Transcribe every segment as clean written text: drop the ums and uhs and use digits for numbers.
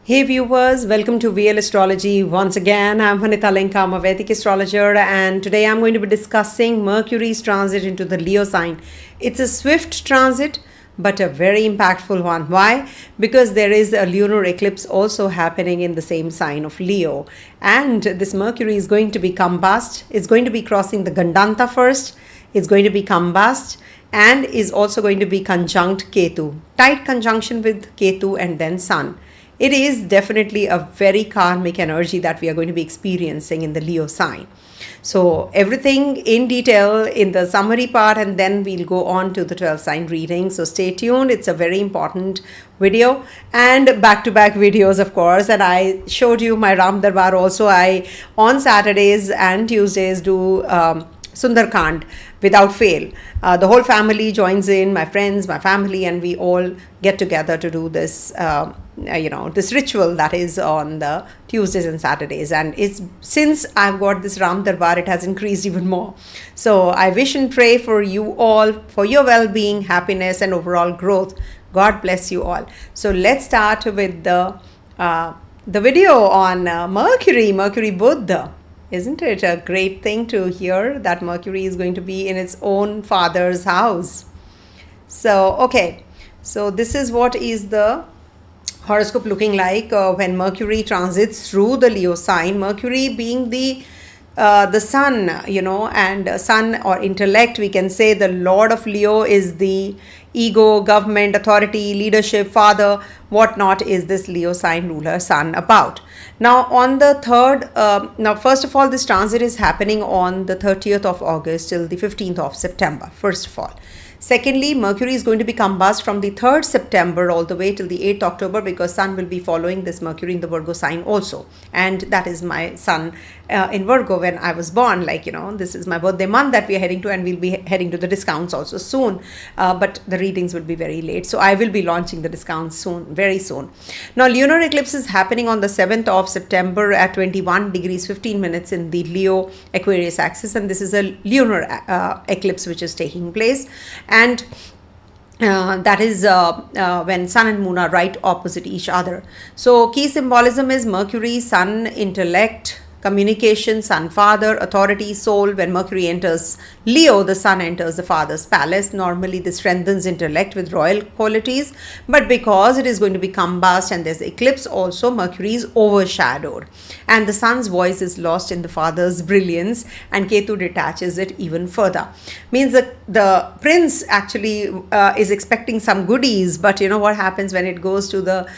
Hey viewers, welcome to VL Astrology. Once again, I'm Vanita Linka, I'm a Vedic astrologer, and today I'm going to be discussing Mercury's transit into the Leo sign. It's a swift transit, but a very impactful one. Why? Because there is a lunar eclipse also happening in the same sign of Leo. And this Mercury is going to be combust. It's going to be crossing the Gandanta first. It's going to be combust and is also going to be conjunct Ketu. Tight conjunction with Ketu and then Sun. It is definitely a very karmic energy that we are going to be experiencing in the Leo sign. So everything in detail in the summary part, and then we'll go on to the 12 sign reading. So stay tuned. It's a very important video and back-to-back videos, of course. And I showed you my Ram Darbar also. I on Saturdays and Tuesdays do Sundarkand without fail. The whole family joins in, my friends, my family, and we all get together to do this this ritual that is on the Tuesdays and Saturdays. And it's since I've got this Ram Darbar, it has increased even more. So I wish and pray for you all, for your well-being, happiness, and overall growth. God bless you all. So let's start with the video on Mercury Budha. Isn't it a great thing to hear that Mercury is going to be in its own father's house? So, okay. So this is what is the horoscope looking like when Mercury transits through the Leo sign. Mercury being the sun, and sun or intellect, we can say the Lord of Leo is the ego, government, authority, leadership, father, whatnot is this Leo sign ruler sun about. Now on the first of all, this transit is happening on the 30th of August till the 15th of September, first of all. Secondly, Mercury is going to be combust from the 3rd September all the way till the 8th October, because Sun will be following this Mercury in the Virgo sign also. And that is my Sun in Virgo when I was born. This is my birthday month that we are heading to, and we'll be heading to the discounts also soon. But the readings will be very late. So I will be launching the discounts soon, very soon. Now, lunar eclipse is happening on the 7th of September at 21 degrees 15 minutes in the Leo Aquarius axis. And this is a lunar eclipse which is taking place. And that is when Sun and Moon are right opposite each other. So key symbolism is Mercury, Sun, intellect, communication, Sun, father, authority, soul. When Mercury enters Leo, the Sun enters the father's palace. Normally this strengthens intellect with royal qualities, but because it is going to be combust and there's eclipse also, Mercury is overshadowed and the Sun's voice is lost in the father's brilliance, and Ketu detaches it even further. Means that the prince actually is expecting some goodies, but you know what happens when it goes to the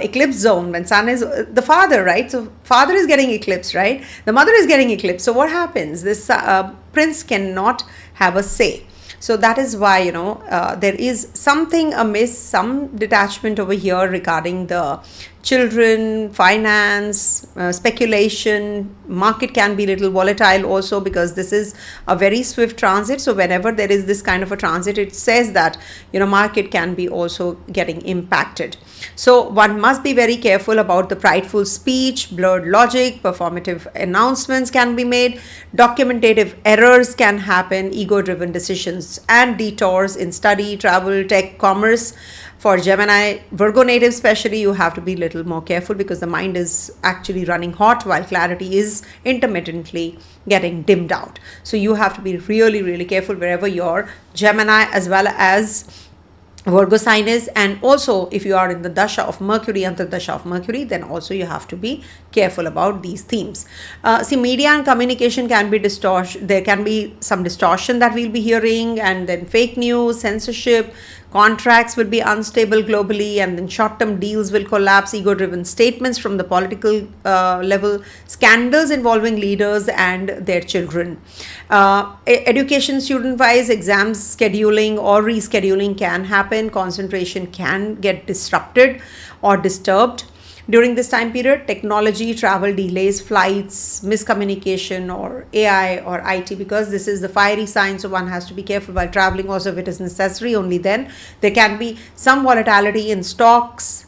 eclipse zone, when Sun is the father, right? So father is getting eclipse, right? The mother is getting eclipse. So what happens? This prince cannot have a say. So that is why, there is something amiss, some detachment over here regarding the children, finance, speculation. Market can be a little volatile also, because this is a very swift transit. So whenever there is this kind of a transit, it says that, market can be also getting impacted. So one must be very careful about the prideful speech, blurred logic, performative announcements can be made, documentative errors can happen, ego-driven decisions and detours in study, travel, tech, commerce. For Gemini Virgo natives especially, you have to be a little more careful, because the mind is actually running hot while clarity is intermittently getting dimmed out. So you have to be really, really careful wherever your Gemini as well as Virgo sign is. And also if you are in the dasha of Mercury, Antardasha of Mercury, then also you have to be careful about these themes. See, media and communication can be distortion. There can be some distortion that we'll be hearing, and then fake news, censorship, contracts will be unstable globally, and then short-term deals will collapse, ego-driven statements from the political level, scandals involving leaders and their children. Education student-wise, exams scheduling or rescheduling can happen. Concentration can get disrupted or disturbed during this time period. Technology, travel delays, flights, miscommunication, or AI or IT, because this is the fiery sign, so one has to be careful while traveling also if it is necessary. Only then there can be some volatility in stocks,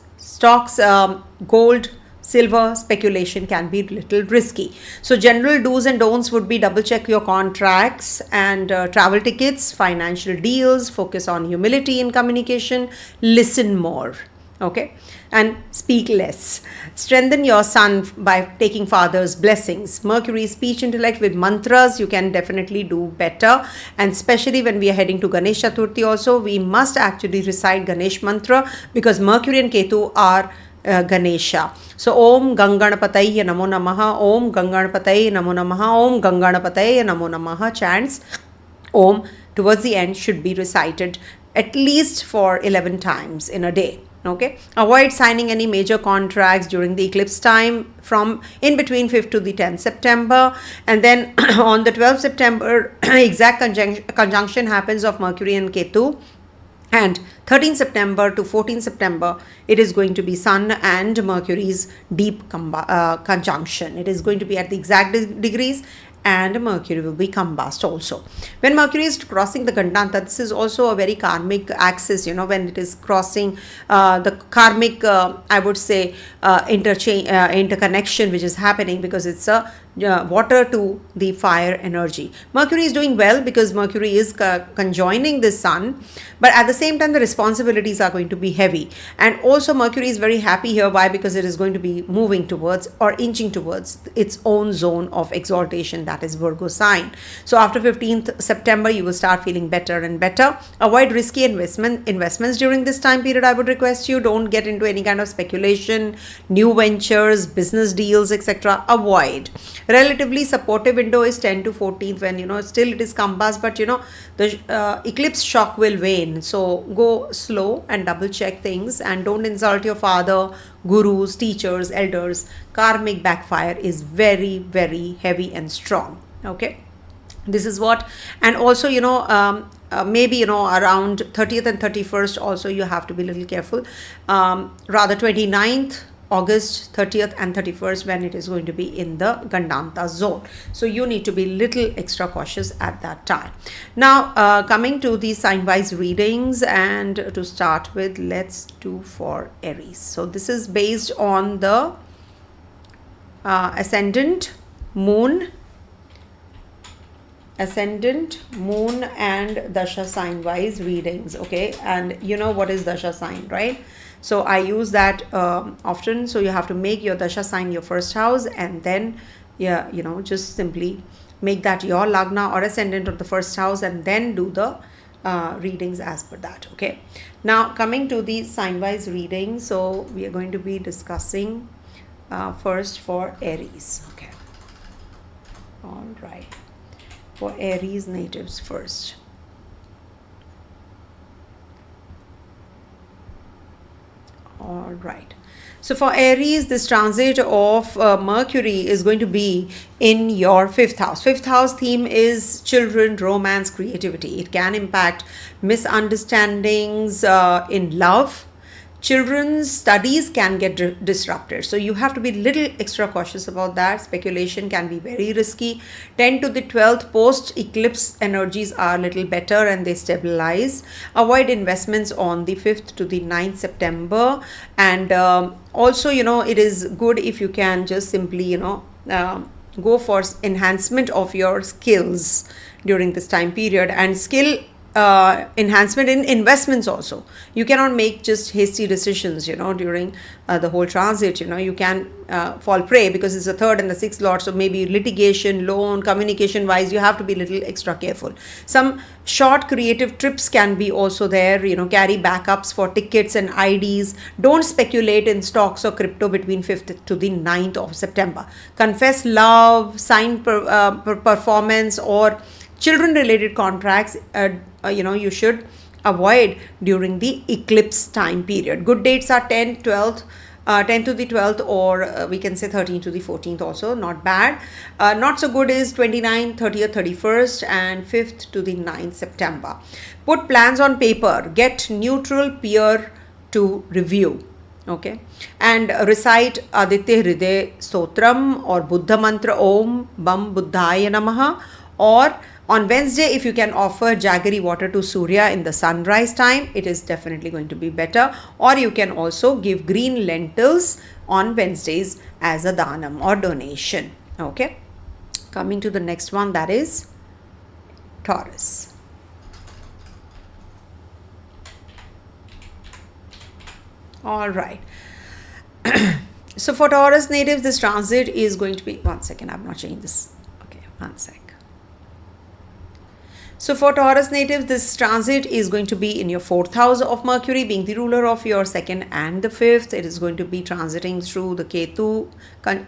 gold, silver. Speculation can be a little risky. So general do's and don'ts would be double check your contracts and travel tickets, financial deals, focus on humility in communication, listen more. Okay, and speak less. Strengthen your sun by taking father's blessings. Mercury, speech intellect with mantras, you can definitely do better. And especially when we are heading to Ganesh Chaturthi also, we must actually recite Ganesh mantra, because Mercury and Ketu are Ganesha. So Om Ganganapataye Namo Namaha, Om Ganganapataye Namo Namaha, Om Ganganapataye Namo Namaha chants. Om towards the end should be recited at least for 11 times in a day. Okay, avoid signing any major contracts during the eclipse time from in between 5th to the 10th September. And then on the 12th September, exact conjunction happens of Mercury and Ketu. And 13 September to 14 September, it is going to be Sun and Mercury's deep conjunction. It is going to be at the exact degrees, and Mercury will be combust also. When Mercury is crossing the Gandanta, this is also a very karmic axis, when it is crossing the karmic, I would say, interconnection which is happening, because it's a water to the fire energy. Mercury is doing well because Mercury is conjoining the Sun, but at the same time the responsibilities are going to be heavy. And also Mercury is very happy here. Why? Because it is going to be moving towards or inching towards its own zone of exaltation, that is Virgo sign. So after 15th September you will start feeling better and better. Avoid risky investments during this time period. I would request you, don't get into any kind of speculation, new ventures, business deals, etc. Avoid. Relatively supportive window is 10 to 14th, when still it is combust, but the eclipse shock will wane. So go slow and double check things, and don't insult your father, gurus, teachers, elders. Karmic backfire is very, very heavy and strong. Okay, this is what. And also maybe around 30th and 31st also you have to be a little careful. Rather 29th August, 30th and 31st, when it is going to be in the Gandanta zone. So you need to be little extra cautious at that time. Now coming to the sign-wise readings, and to start with, let's do for Aries. So this is based on the ascendant, moon, and dasha sign wise readings. Okay, and you know what is dasha sign, right? So I use that often. So you have to make your dasha sign your first house, and then just simply make that your lagna or ascendant of the first house, and then do the readings as per that. Okay, now coming to the sign wise reading, so we are going to be discussing first for Aries. Okay, all right, for Aries natives first. All right, so for Aries, this transit of Mercury is going to be in your 5th house. 5th house theme is children, romance, creativity. It can impact misunderstandings in love. Children's studies can get disrupted, so you have to be little extra cautious about that. Speculation can be very risky. 10 to the 12th post eclipse energies are a little better and they stabilize. Avoid investments on the 5th to the 9th September, and also it is good if you can just simply go for enhancement of your skills during this time period, and skill enhancement in investments also. You cannot make just hasty decisions during the whole transit. You can fall prey, because it's the 3rd and the 6th lord. So maybe litigation, loan, communication wise, you have to be a little extra careful. Some short creative trips can be also there. Carry backups for tickets and IDs. Don't speculate in stocks or crypto between 5th to the 9th of September. Confess love, sign performance, or children related contracts you should avoid during the eclipse time period. Good dates are 10 to the 12th, or we can say 13 to the 14th also, not bad. Not so good is 29th, 30th, 31st and 5th to the 9th September. Put plans on paper, get neutral peer to review. Okay, and recite Aditya Hriday Stotram or Buddha Mantra Om Bam Buddhaya Namaha, or on Wednesday, if you can offer jaggery water to Surya in the sunrise time, it is definitely going to be better. Or you can also give green lentils on Wednesdays as a dhanam or donation. Okay, coming to the next one, that is Taurus. All right. So for Taurus natives, this transit is going to be, one second, I'm not changing this. Okay, one sec. So for Taurus natives, this transit is going to be in your fourth house of Mercury, being the ruler of your second and the fifth. It is going to be transiting through the Ketu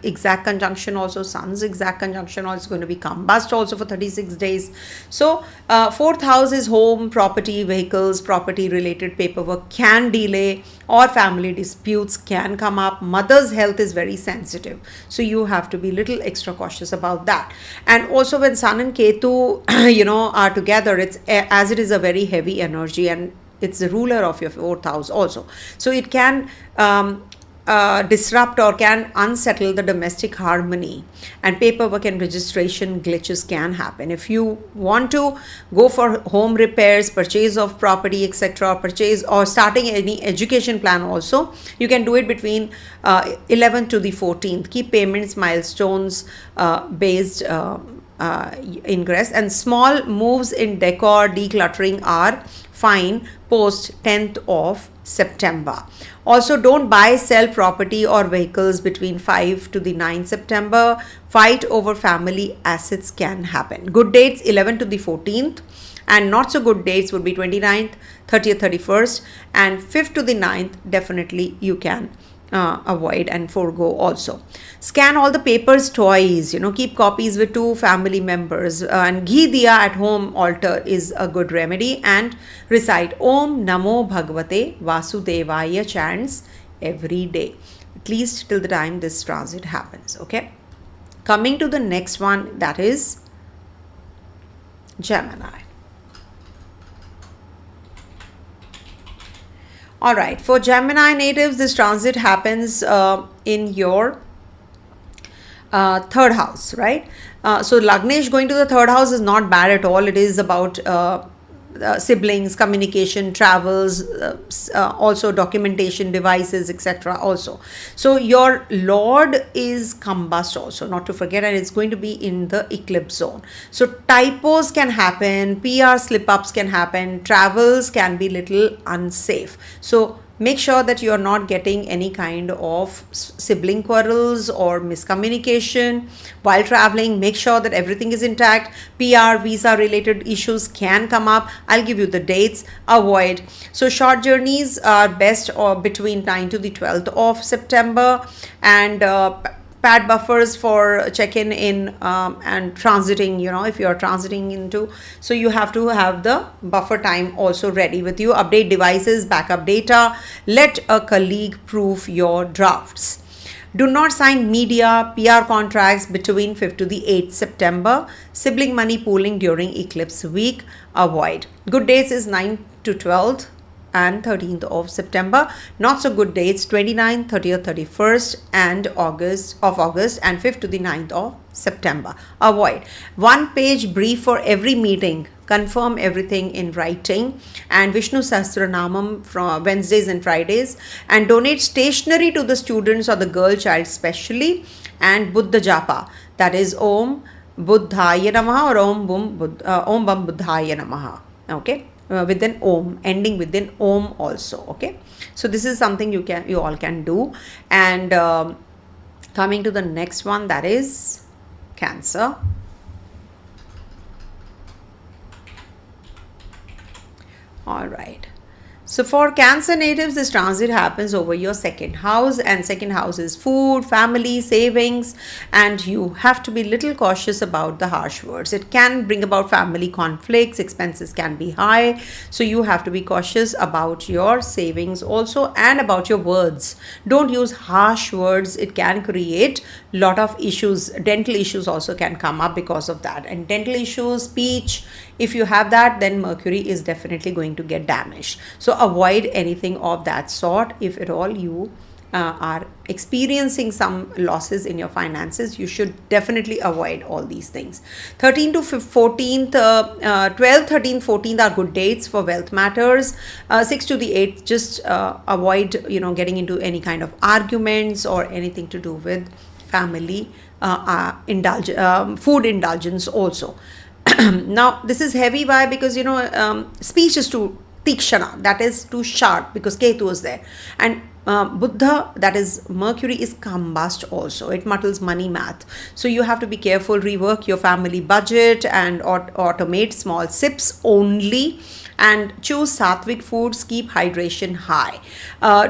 exact conjunction, also Sun's exact conjunction, also going to be combust also for 36 days. So fourth house is home, property, vehicles, property related paperwork can delay, or family disputes can come up. Mother's health is very sensitive, so you have to be little extra cautious about that. And also when Sun and Ketu are together, it's as it is a very heavy energy, and it's the ruler of your fourth house also, so it can disrupt or can unsettle the domestic harmony, and paperwork and registration glitches can happen. If you want to go for home repairs, purchase of property, etc., purchase or starting any education plan also, you can do it between 11th to the 14th. Keep payments milestones based ingress, and small moves in decor decluttering are fine post 10th of September. Also, don't buy, sell property or vehicles between 5 to the 9 September. Fight over family assets can happen. Good dates 11 to the 14th, and not so good dates would be 29th, 30th, 31st, and 5th to the 9th. Definitely you can avoid and forego also. Scan all the papers twice, keep copies with 2 family members, and ghee diya at home altar is a good remedy, and recite Om Namo Bhagavate Vasudevaya chants every day, at least till the time this transit happens. Okay, coming to the next one, that is Gemini. All right, for Gemini natives, this transit happens in your third house, right? So Lagnesh going to the third house is not bad at all. It is about siblings, communication, travels, also documentation devices, etc. also. So your Lord is combust also, not to forget, and it's going to be in the eclipse zone. So typos can happen, PR slip-ups can happen, travels can be little unsafe. So make sure that you're not getting any kind of sibling quarrels or miscommunication while traveling. Make sure that everything is intact. PR, visa related issues can come up. I'll give you the dates. Avoid. So short journeys are best or between 9 to the 12th of September, and pad buffers for check-in in and transiting, if you're transiting into, so you have to have the buffer time also ready with you. Update devices, backup data, let a colleague proof your drafts. Do not sign media, PR contracts between 5th to the 8th September. Sibling money pooling during eclipse week, avoid. Good dates is 9th to 12th and 13th of September. Not so good dates 29th, 30th, 31st and August, and 5th to the 9th of September. Avoid. One page brief for every meeting. Confirm everything in writing, and Vishnu Sahasranamam from Wednesdays and Fridays, and donate stationery to the students or the girl child specially, and Buddha Japa, that is Om Buddhaya Namaha or Om Bam Buddhaya Namaha. Okay, with an Om, ending with an Om also. Okay, so this is something you all can do. And coming to the next one, that is Cancer. All right. So for Cancer natives, this transit happens over your second house, and second house is food, family, savings, and you have to be little cautious about the harsh words. It can bring about family conflicts, expenses can be high, so you have to be cautious about your savings also and about your words. Don't use harsh words. It can create lot of issues. Dental issues also can come up because of that, and dental issues, speech, if you have that, then Mercury is definitely going to get damaged. So avoid anything of that sort. If at all you are experiencing some losses in your finances, you should definitely avoid all these things. 13th to 14th, 12th, 13th, 14th are good dates for wealth matters. 6th to the 8th, just avoid getting into any kind of arguments or anything to do with family food indulgence also. Now this is heavy. Why? Because speech is too tikshana, that is too sharp, because Ketu is there, and Budha, that is Mercury, is combust also. It muddles money math. So you have to be careful, rework your family budget and automate small sips only, and choose sattvic foods, keep hydration high.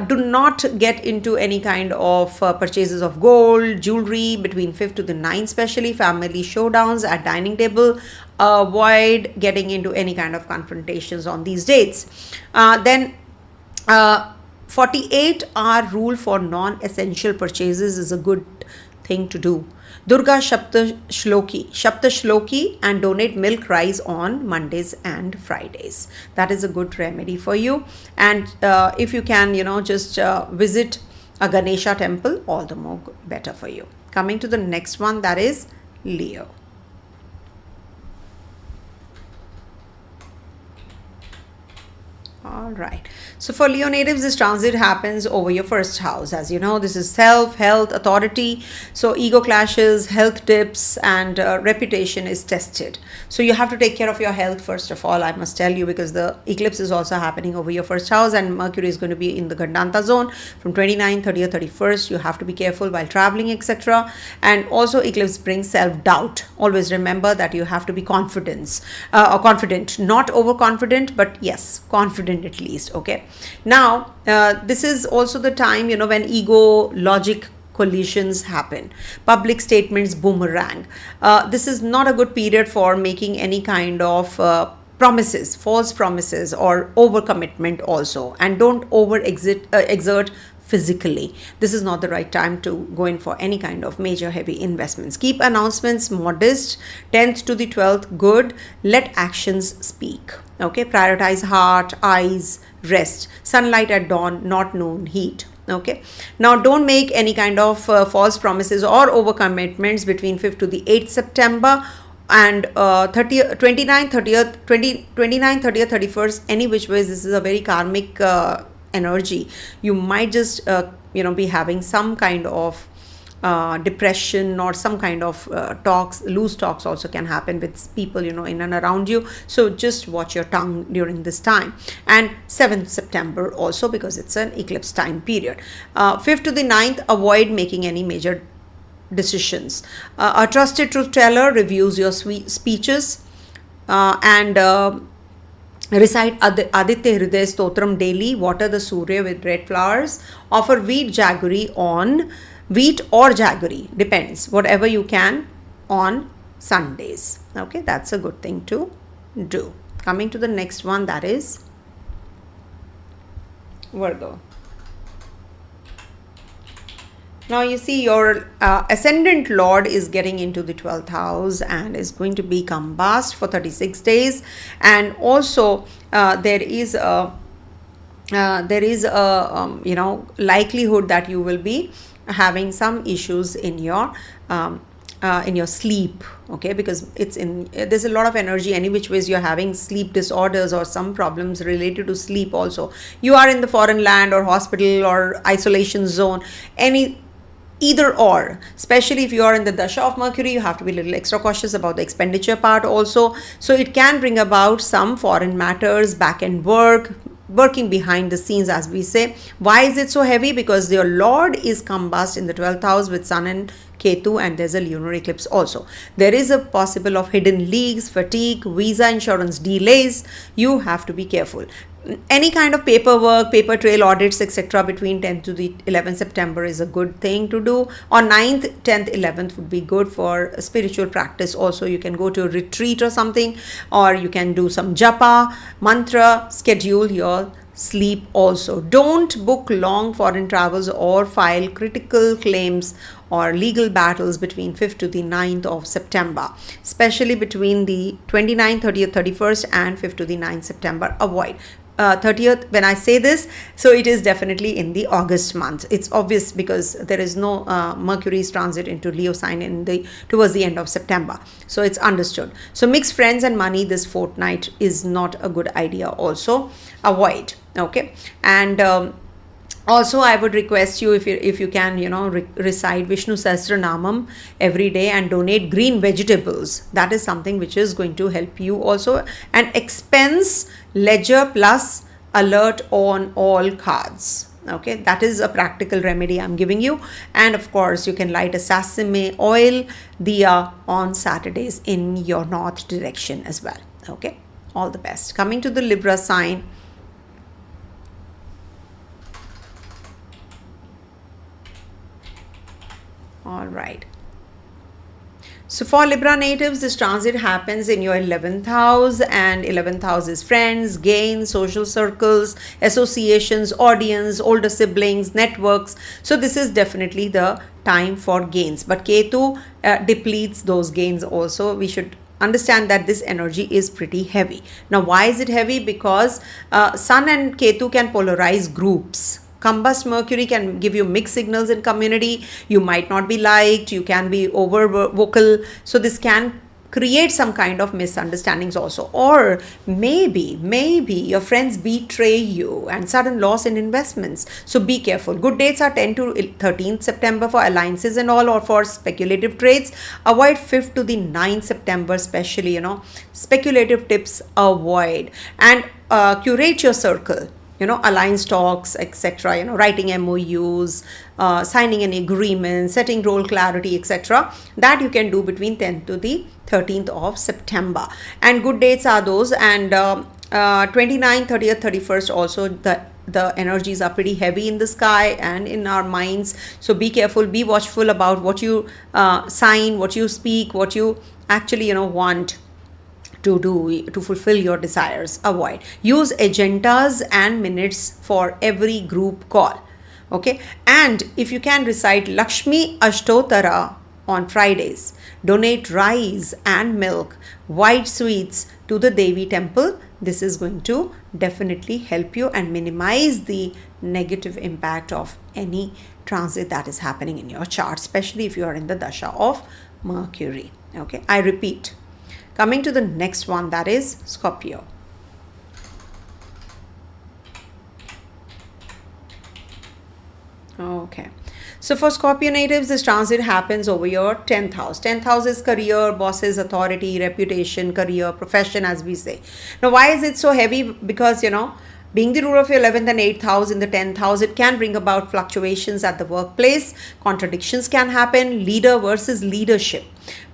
Do not get into any kind of purchases of gold, jewelry between 5th to the 9th, especially family showdowns at dining table. Avoid getting into any kind of confrontations on these dates. Then 48-hour rule for non-essential purchases is a good thing to do. Durga Shapta Shloki and donate milk rice on Mondays and Fridays. That is a good remedy for you. And if you can, just visit a Ganesha temple, all the more better for you. Coming to the next one, that is Leo. All right. So for Leo natives, this transit happens over your first house. As you know, this is self, health, authority. So ego clashes, health dips, and reputation is tested. So you have to take care of your health first of all, I must tell you, because the eclipse is also happening over your first house, and Mercury is going to be in the Gandanta zone from 29th, 30th, 31st. You have to be careful while traveling, etc. And also eclipse brings self-doubt. Always remember that you have to be confident, not overconfident, but yes, confident at least. Okay, now this is also the time when ego logic collisions happen, public statements boomerang. This is not a good period for making any kind of promises, false promises, or overcommitment also. And don't exert physically. This is not the right time to go in for any kind of major heavy investments. Keep announcements modest. 10th to the 12th, good. Let actions speak. Okay, prioritize heart, eyes, rest. Sunlight at dawn, not noon heat. Okay, now don't make any kind of false promises or overcommitments between 5th to the 8th September and 29th, 30th, 31st, any which ways. This is a very karmic energy. You might just be having some kind of depression, or some kind of loose talks also can happen with people in and around you. So just watch your tongue during this time. And 7th September also, because it's an eclipse time period. 5th to the 9th, avoid making any major decisions. A trusted truth teller reviews your speeches and recite Aditya Hriday Stotram daily. Water the Surya with red flowers. Offer wheat or jaggery, depends, whatever you can, on Sundays. Okay, that's a good thing to do. Coming to the next one, that is Virgo. Now you see your ascendant lord is getting into the 12th house and is going to be combust for 36 days. And also there is a likelihood that you will be having some issues in your sleep. Okay, because there's a lot of energy. Any which ways you're having sleep disorders or some problems related to sleep also. You are in the foreign land or hospital or isolation zone, either or. Especially if you are in the dasha of Mercury, you have to be a little extra cautious about the expenditure part also. So it can bring about some foreign matters, back-end working behind the scenes, as we say. Why is it so heavy? Because your lord is combust in the 12th house with Sun and Ketu, and there's a lunar eclipse also. There is a possible of hidden leaks, fatigue, visa insurance delays. You have to be careful. Any kind of paperwork, paper trail audits, etc. between 10th to the 11th September is a good thing to do. On 9th, 10th, 11th would be good for spiritual practice also. You can go to a retreat or something, or you can do some japa, mantra, schedule your sleep also. Don't book long foreign travels or file critical claims or legal battles between 5th to the 9th of September, especially between the 29th, 30th, 31st and 5th to the 9th September. Avoid. 30th, when I say this, so it is definitely in the August month. It's obvious because there is no Mercury's transit into Leo sign towards the end of September. So it's understood. So mixed friends and money this fortnight is not a good idea also. Avoid. Okay. And also, I would request you, if you can, recite Vishnu Sahasranamam every day and donate green vegetables. That is something which is going to help you also. And expense ledger plus alert on all cards. Okay, that is a practical remedy I'm giving you. And of course, you can light a sesame oil diya on Saturdays in your north direction as well. Okay, all the best. Coming to the Libra sign. All right. So for Libra natives, this transit happens in your 11th house, and 11th house is friends, gains, social circles, associations, audience, older siblings, networks. So this is definitely the time for gains. But Ketu depletes those gains also. We should understand that this energy is pretty heavy. Now, why is it heavy? Because Sun and Ketu can polarize groups. Combust Mercury can give you mixed signals in community. You might not be liked. You can be over vocal. So this can create some kind of misunderstandings also. Or maybe your friends betray you and sudden loss in investments. So be careful. Good dates are 10 to 13th September for alliances and all, or for speculative trades. Avoid 5th to the 9th September, especially, speculative tips avoid. And curate your circle. Alliance talks, etc., writing MOUs, signing an agreement, setting role clarity, etc. That you can do between 10th to the 13th of September. And good dates are those. And 29th, 30th, 31st also, the energies are pretty heavy in the sky and in our minds. So be careful, be watchful about what you sign, what you speak, what you actually, want to do to fulfill your desires. Avoid. Use agendas and minutes for every group call. Okay, and if you can recite Lakshmi Ashtotara on Fridays, donate rice and milk, white sweets to the Devi temple. This is going to definitely help you and minimize the negative impact of any transit that is happening in your chart, especially if you are in the dasha of Mercury. Okay, I repeat. Coming to the next one, that is Scorpio. Okay. So for Scorpio natives, this transit happens over your 10th house. 10th house is career, bosses, authority, reputation, career, profession, as we say. Now, why is it so heavy? Because, being the ruler of your 11th and 8th house in the 10th house, it can bring about fluctuations at the workplace. Contradictions can happen, leader versus leadership.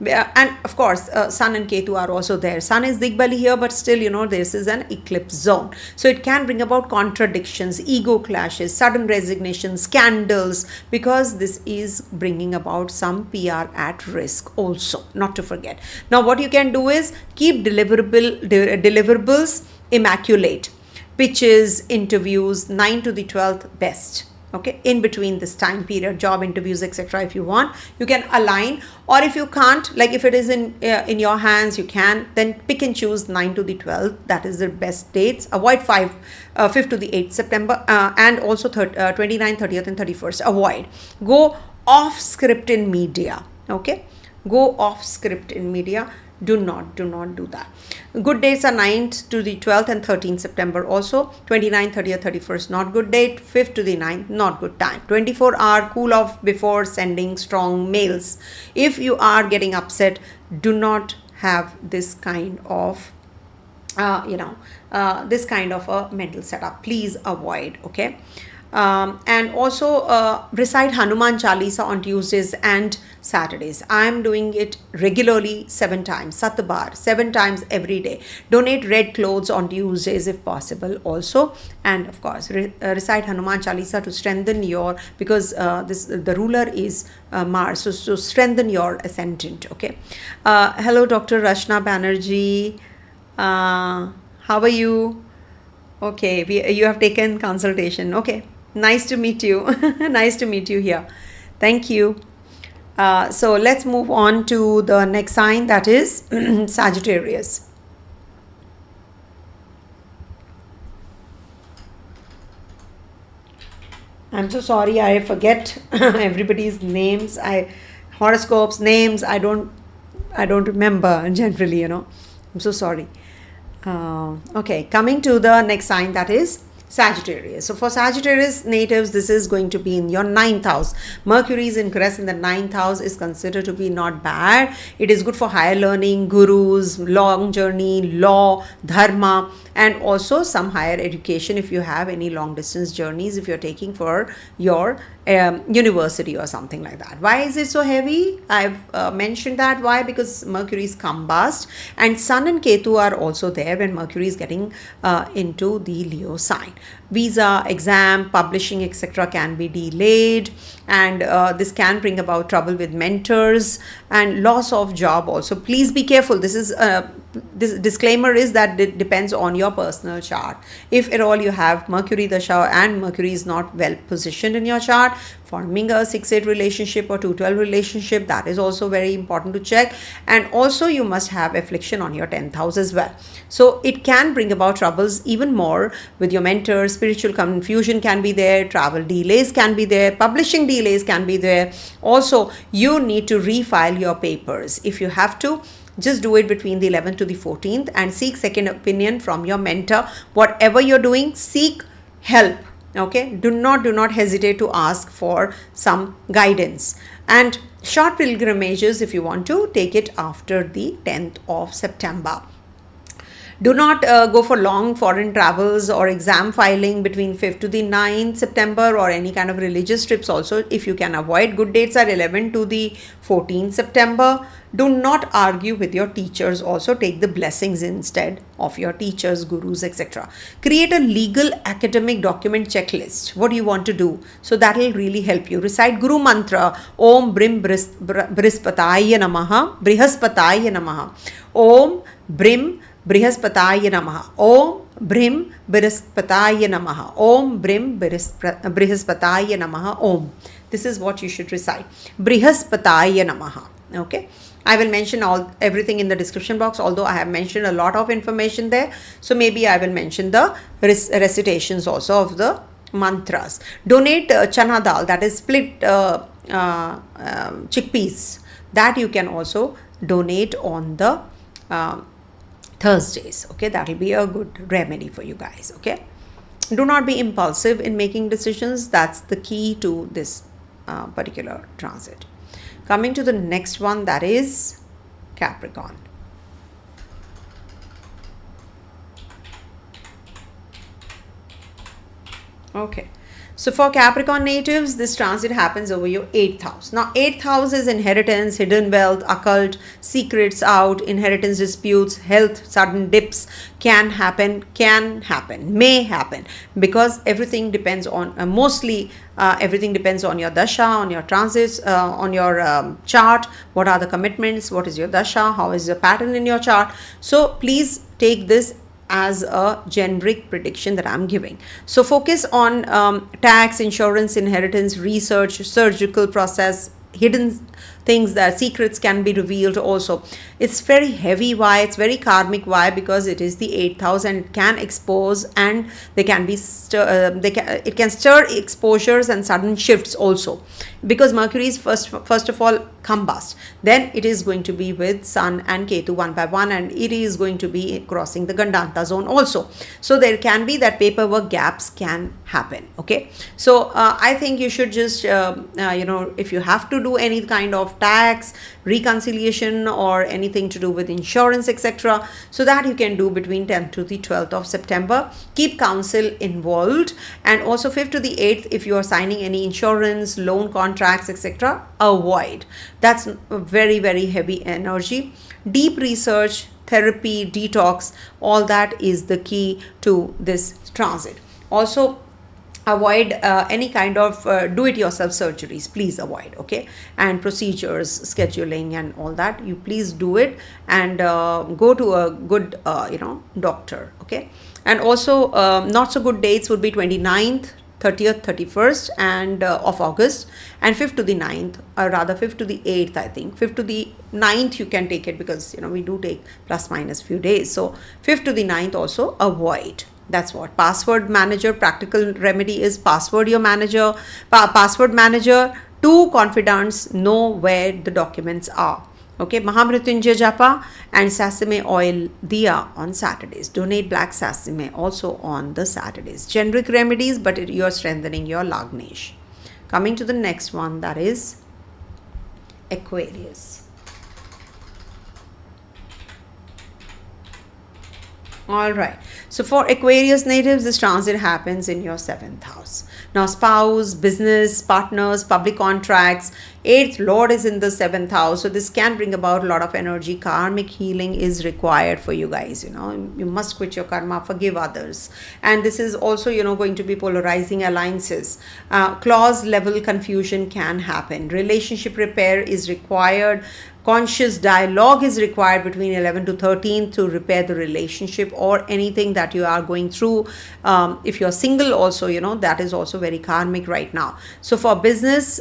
And of course, Sun and Ketu are also there. Sun is Digbali here, but still, this is an eclipse zone. So it can bring about contradictions, ego clashes, sudden resignation, scandals, because this is bringing about some PR at risk also, not to forget. Now, what you can do is keep deliverables immaculate. Pitches, interviews, 9 to the 12th best. Okay, in between this time period, job interviews, etc. If you want, you can align, or if you can't, like if it is in your hands, you can then pick and choose 9 to the 12th. That is the best dates. Avoid 5th to the 8th September, and also 29th, 30th, and 31st. Avoid. Go off script in media. Okay, go off script in media. Do not do that. Good dates are 9th to the 12th and 13th September also. 29th, 30th, 31st, not good date. 5th to the 9th, not good time. 24-hour cool off before sending strong mails. If you are getting upset, do not have this kind of this kind of a mental setup. Please avoid. Okay. And also recite Hanuman Chalisa on Tuesdays and Saturdays. I am doing it regularly 7 times, Satbar, 7 times every day. Donate red clothes on Tuesdays if possible also. And of course, recite Hanuman Chalisa to strengthen your, because the ruler is Mars, so strengthen your ascendant. Okay. Hello, Dr. Rashna Banerjee. How are you? Okay, you have taken consultation. Okay. Nice to meet you. Nice to meet you here. Thank you. So let's move on to the next sign, that is Sagittarius. I'm so sorry, I forget everybody's names. Horoscopes, names, I don't remember generally, I'm so sorry. Okay, coming to the next sign, that is Sagittarius. So for Sagittarius natives, this is going to be in your 9th house. Mercury's ingress in the 9th house is considered to be not bad. It is good for higher learning, gurus, long journey, law, dharma, and also some higher education if you have any long distance journeys, if you're taking for your university or something like that. Why is it so heavy? I've mentioned that. Why? Because Mercury is combust, and Sun and Ketu are also there when Mercury is getting into the Leo sign. Visa, exam, publishing, etc. can be delayed, and this can bring about trouble with mentors and loss of job also. Please be careful. This disclaimer is that it depends on your personal chart. If at all you have Mercury Dasha and Mercury is not well positioned in your chart, forming a 6-8 relationship or 2-12 relationship, that is also very important to check. And also you must have affliction on your 10th house as well. So it can bring about troubles even more with your mentors. Spiritual confusion can be there, travel delays can be there, publishing delays can be there. Also, you need to refile your papers. If you have to, just do it between the 11th to the 14th and seek second opinion from your mentor. Whatever you're doing, seek help. Okay, do not hesitate to ask for some guidance. And short pilgrimages, if you want to, take it after the 10th of September. Do not go for long foreign travels or exam filing between 5th to the 9th September, or any kind of religious trips also. If you can avoid, good dates are 11th to the 14th September. Do not argue with your teachers also. Take the blessings instead of your teachers, gurus, etc. Create a legal academic document checklist. What do you want to do? So that will really help you. Recite Guru Mantra. Om Brim Brihaspataya Namaha. Brihaspataya Namaha. Om Brim Brihaspataya Namaha. Om Brim Brihaspataya Namaha. Om Brim Brihaspataya Namaha. Om. This is what you should recite. Brihaspataya Namaha. Okay. I will mention everything in the description box, although I have mentioned a lot of information there. So maybe I will mention the recitations also of the mantras. Donate chana dal, that is split chickpeas. That you can also donate on the Thursdays. Okay, that will be a good remedy for you guys. Okay, do not be impulsive in making decisions. That's the key to this particular transit. Coming to the next one, that is Capricorn. Okay. So for Capricorn natives, this transit happens over your 8th house. Now, 8th house is inheritance, hidden wealth, occult, secrets out, inheritance disputes, health, sudden dips can happen, may happen, because everything depends on, mostly everything depends on your dasha, on your transits, on your chart. What are the commitments? What is your dasha? How is the pattern in your chart? So please take this as a generic prediction that I'm giving. So focus on tax, insurance, inheritance, research, surgical process, hidden things, that secrets can be revealed also. It's very heavy. Why? It's very karmic. Why? Because it is the 8th house and it can expose, and they can be it can stir exposures and sudden shifts also, because Mercury is first of all combust, then it is going to be with Sun and Ketu one by one, and it is going to be crossing the Gandanta zone also. So there can be that paperwork gaps can happen. Okay, so I think you should just if you have to do any kind of tax, reconciliation, or anything to do with insurance, etc., so that you can do between 10th to the 12th of September. Keep counsel involved, and also 5th to the 8th, if you are signing any insurance, loan contracts, etc., avoid. That's very, very heavy energy. Deep research, therapy, detox, all that is the key to this transit. Also, avoid any kind of do-it-yourself surgeries. Please avoid. Okay, and procedures, scheduling, and all that, you please do it, and go to a good doctor. Okay, and also not so good dates would be 29th, 30th, 31st and of August, and 5th to the 9th, or rather 5th to the 8th. I think 5th to the 9th you can take it, because we do take plus minus few days. So 5th to the 9th also avoid. That's what. Password manager, practical remedy is password your manager, password manager. Two confidants know where the documents are. Okay, Mahamrityunjaya Japa and sesame oil diya on Saturdays. Donate black sesame also on the Saturdays. Generic remedies, but you're strengthening your Lagnesh. Coming to the next one, that is Aquarius. All right. So for Aquarius natives, this transit happens in your 7th house. Now, spouse, business, partners, public contracts, 8th Lord is in the 7th house. So this can bring about a lot of energy. Karmic healing is required for you guys. You must quit your karma, forgive others. And this is also, going to be polarizing alliances. Clause level confusion can happen. Relationship repair is required. Conscious dialogue is required between 11 to 13 to repair the relationship or anything that you are going through. If you're single also, that is also very karmic right now. So for business,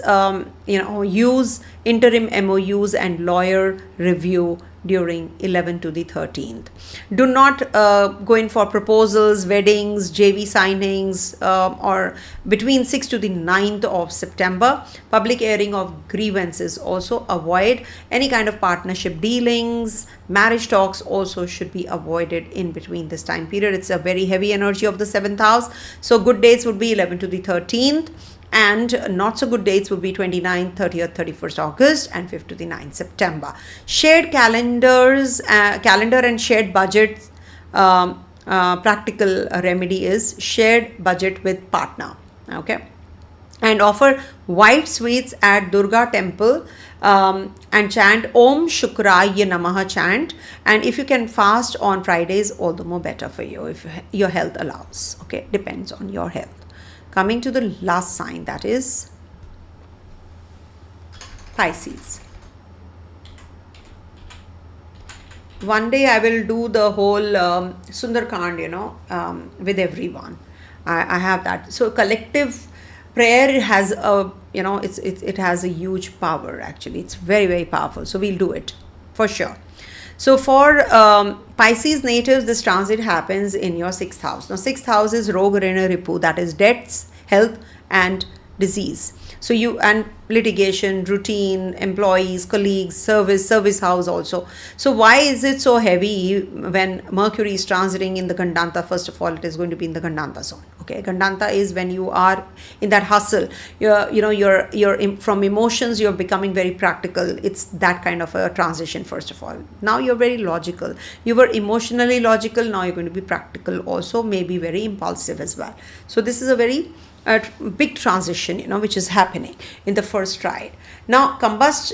use interim MOUs and lawyer review during 11 to the 13th. Do not go in for proposals, weddings, JV signings, or between 6th to the 9th of September. Public airing of grievances also avoid. Any kind of partnership dealings, marriage talks also should be avoided in between this time period. It's a very heavy energy of the 7th house. So good dates would be 11 to the 13th. And not so good dates would be 29th, 30th, 31st August and 5th to the 9th September. Shared calendars, calendar and shared budgets. Practical remedy is shared budget with partner. Okay. And offer white sweets at Durga temple and chant Om Shukraya Namaha chant. And if you can fast on Fridays, all the more better for you if your health allows. Okay. Depends on your health. Coming to the last sign, that is Pisces. One day I will do the whole Sundarkand, with everyone. I have that. So collective prayer has a, it has a huge power actually. It's very, very powerful. So we'll do it for sure. So for Pisces natives, this transit happens in your 6th house. Now 6th house is Roga Rena Ripu, that is debts, health and disease. So and litigation, routine, employees, colleagues, service house also. So why is it so heavy when Mercury is transiting in the Gandanta? First of all, it is going to be in the Gandanta zone. Okay, Gandanta is when you are in that hustle. You're from emotions, you're becoming very practical. It's that kind of a transition. First of all, now you're very logical. You were emotionally logical. Now you're going to be practical. Also, maybe very impulsive as well. So this is a very big transition, which is happening in the first stride. Now, combust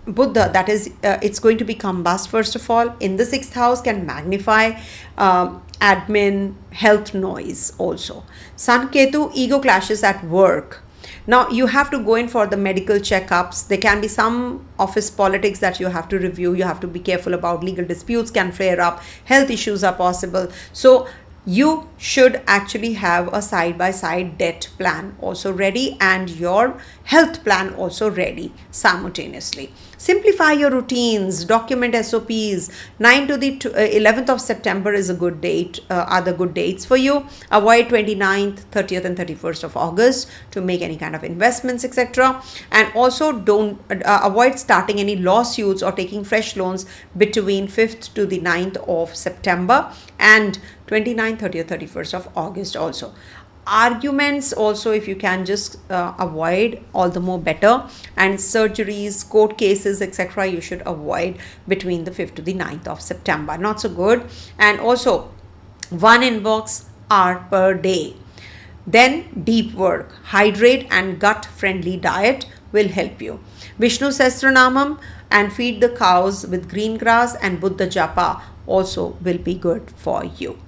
Budha, that is, it's going to be combust first of all. In the 6th house, can magnify admin, health noise also. Sun+Ketu, ego clashes at work. Now, you have to go in for the medical checkups. There can be some office politics that you have to review. You have to be careful about legal disputes can flare up. Health issues are possible. So, you should actually have a side-by-side debt plan also ready and your health plan also ready simultaneously. Simplify your routines, document SOPs. 9 to the 11th of September is a good date, are the good dates for you. Avoid 29th, 30th and 31st of August to make any kind of investments, etc. And also don't avoid starting any lawsuits or taking fresh loans between 5th to the 9th of September and 29th, 30th, 31st of August also. Arguments also, if you can just avoid, all the more better. And surgeries, court cases, etc. you should avoid between the 5th to the 9th of September. Not so good. And also 1 inbox hour per day. Then deep work, hydrate and gut friendly diet will help you. Vishnu Sahasranamam and feed the cows with green grass and Buddha Japa also will be good for you.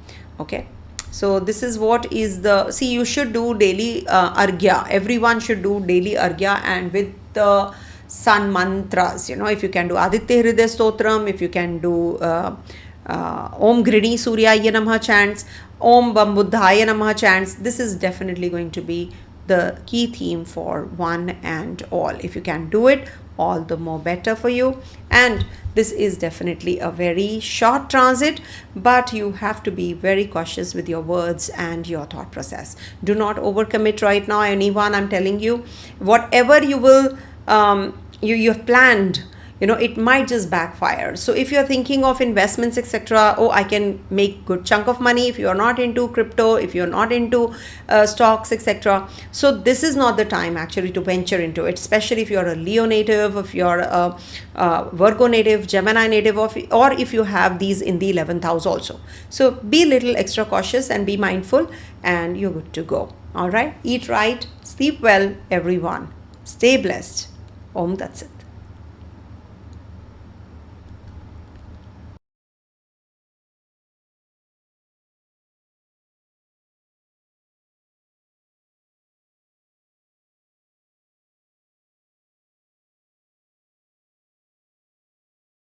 Okay. So this is what is you should do daily argya. Everyone should do daily argya and with the sun mantras, if you can do Aditya Hridaya Stotram, if you can do Om Grini Suryaya Namaha chants, Om Bambuddhaya Namaha chants. This is definitely going to be the key theme for one and all. If you can do it, all the more better for you. And this is definitely a very short transit, but you have to be very cautious with your words and your thought process. Do not overcommit right now. Anyone, I'm telling you, whatever you will, you have planned, it might just backfire. So if you're thinking of investments, etc., oh, I can make good chunk of money. If you're not into crypto, if you're not into stocks, etc., so this is not the time actually to venture into it, especially if you're a Leo native, if you're a Virgo native, Gemini native, or if you have these in the 11th house also. So be a little extra cautious and be mindful, and you're good to go. All right, eat right, sleep well, everyone. Stay blessed. Om Tat Sat.